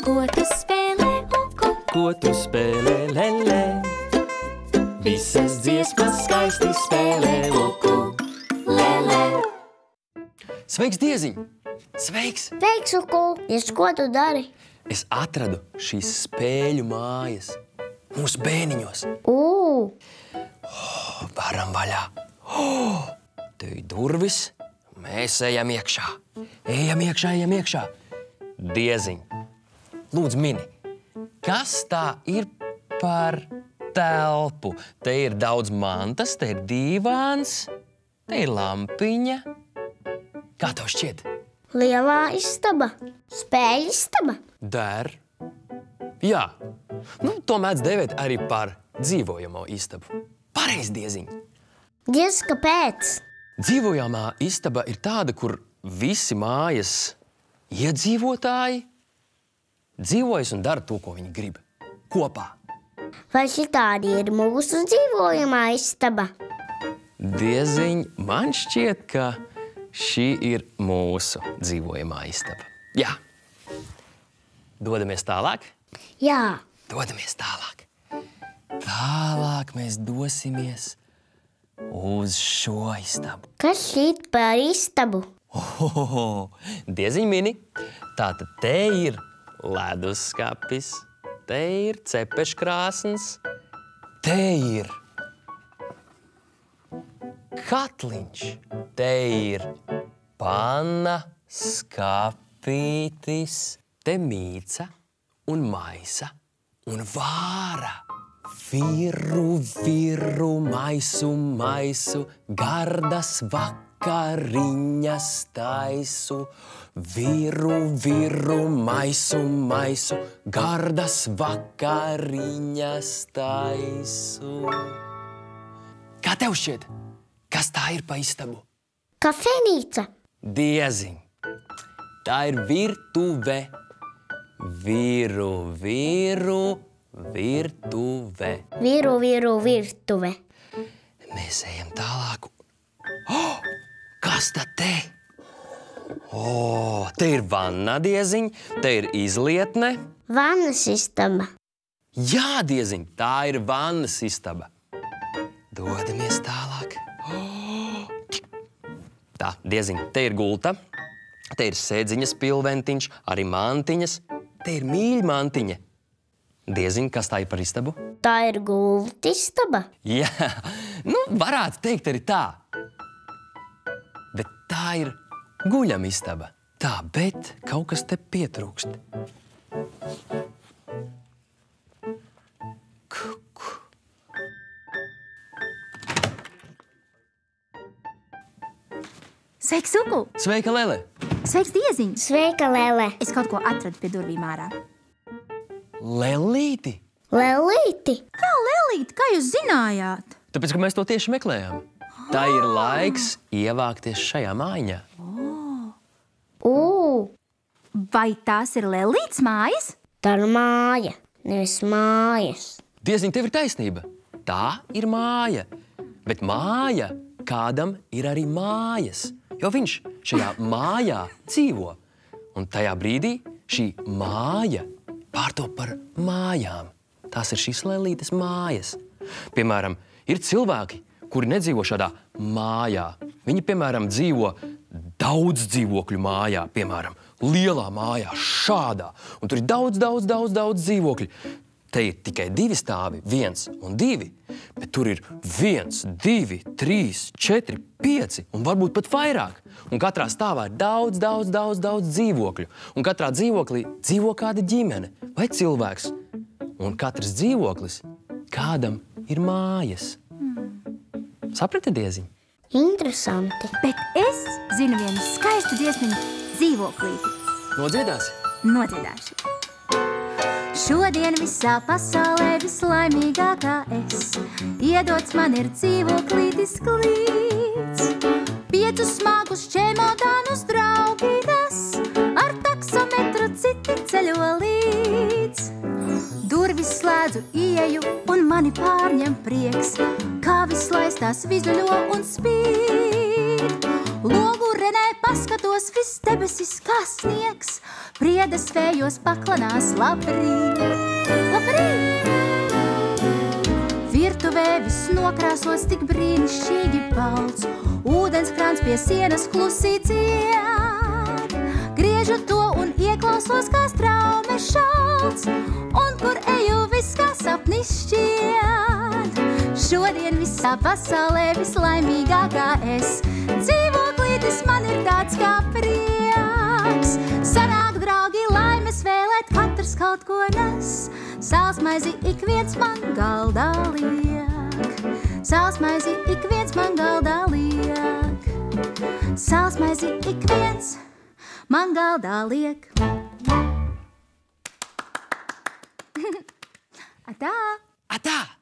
Ko tu spēlē, uku? Ko tu spēlē, lelē? Visas dziesmas skaisti spēlē, uku, lelē. Sveiks, Dieziņ! Sveiks! Sveiks, uku! Ko tu dari? Es atradu šīs spēļu mājas mūsu bēniņos. Varam vaļā. Te ir durvis, mēs ejam iekšā. Ejam iekšā. Dieziņ, lūdzu mini, kas tā ir par telpu? Te ir daudz mantas, te ir dīvāns, te ir lampiņa. Kā tev šķiet? Lielā istaba. Spēļu istaba. Der. Jā. To mēdz dēvēt arī par dzīvojamo istabu. Pareizi, Dieziņ. Diez, kāpēc? Dzīvojamā istaba ir tāda, kur visi mājas iedzīvotāji dzīvojas un dara to, ko viņi grib. Kopā. Vai šitādi ir mūsu dzīvojamā istaba? Dieziņ, man šķiet, ka šī ir mūsu dzīvojamā istaba. Jā. Dodamies tālāk? Jā. Dodamies tālāk. Tālāk mēs dosimies uz šo istabu. Kas šķiet par istabu? Dieziņ mini, tātad te ir leduskapis, te ir cepeškrāsns, te ir katliņš, te ir panna, skapītis, te mīca un maisa un vāra. Viru, maisu, gardas vakariņas taisu. Viru, maisu, gardas vakariņas taisu. Kā tev šķiet? Kas tā ir pa istabu? Kafejnīca. Dieziņ, tā ir virtuve. Viru, virtuve. Viru, virtuve. Mēs ejam tālāk. Kas tad te? Te ir vanna, Dieziņ, te ir izlietne. Vannas istaba. Jā, Dieziņ, tā ir vannas istaba. Dodamies tālāk. Tā, Dieziņ, te ir gulta, te ir sēdziņas pilventiņš, arī mantiņas, te ir mīļmantiņa. Dieziņ, kas tā ir par istabu? Tā ir gulta istaba. Jā, varētu teikt arī tā. Bet tā ir guļama istaba. Tā, bet kaut kas te pietrūkst. Sveiks, uku! Sveika, Lele! Sveiks, Dieziņ! Sveika, Lele! Es kaut ko atradu pie durvīm ārā. Lelīti! Lelīti! Jā, Lelīti, kā jūs zinājāt? Tāpēc, ka mēs to tieši meklējām. Tā ir laiks ievākties šajā mājiņā. Vai tās ir Lelītes mājas? Tā ir māja, nevis mājas. Dieziņ, tev ir taisnība. Tā ir māja. Bet māja kādam ir arī mājas. Jo viņš šajā mājā dzīvo. Un tajā brīdī šī māja pārtop par mājām. Tās ir šīs Lelītes mājas. Piemēram, ir cilvēki, kuri nedzīvo šādā mājā. Viņi, piemēram, dzīvo daudz dzīvokļu mājā. Piemēram, lielā mājā, šādā. Un tur ir daudz dzīvokļi. Te ir tikai 2 stāvi, 1 un 2. Bet tur ir 1, 2, 3, 4, 5 un varbūt pat vairāk. Un katrā stāvā ir daudz dzīvokļu. Un katrā dzīvoklī dzīvo kāda ģimene vai cilvēks. Un katrs dzīvoklis kādam ir mājas. Saprati, Dieziņ? Interesanti. Bet es zinu vienu skaistu dziesmiņu dzīvoklīti. Nodziedāsi? Nodziedāšu. Šodien visā pasaulē vislaimīgākā es. Iedots man ir dzīvoklītis klīts. 5 smagus čemodānus drauginas, ar taksometru citi ceļo līdz. Durvis slēdzu, ieju un mani pārņem prieks, kā viss laistās vizuļo un spīd. Logurenē paskatos, viss debesis kā sniegs, priedes vējos paklanās labrīt, labrīt. Virtuvē viss nokrāsos tik brīnišķīgi balts, ūdenskrāns pie sienas klusī ciet. Griežu to un ieklausos, kā straume šalts, un kur eju viss kā sapnis šķiet. Šodien visā pasaulē vislaimīgākā es, dzīvoklītis man ir tāds kā prieks. Sanāk, draugi, laimes vēlēt, katrs kaut ko nes, sālsmaizi ik viens man galdā liek. Sālsmaizi ik viens man galdā liek. Sālsmaizi ik viens man galdā liek. Atā! Atā!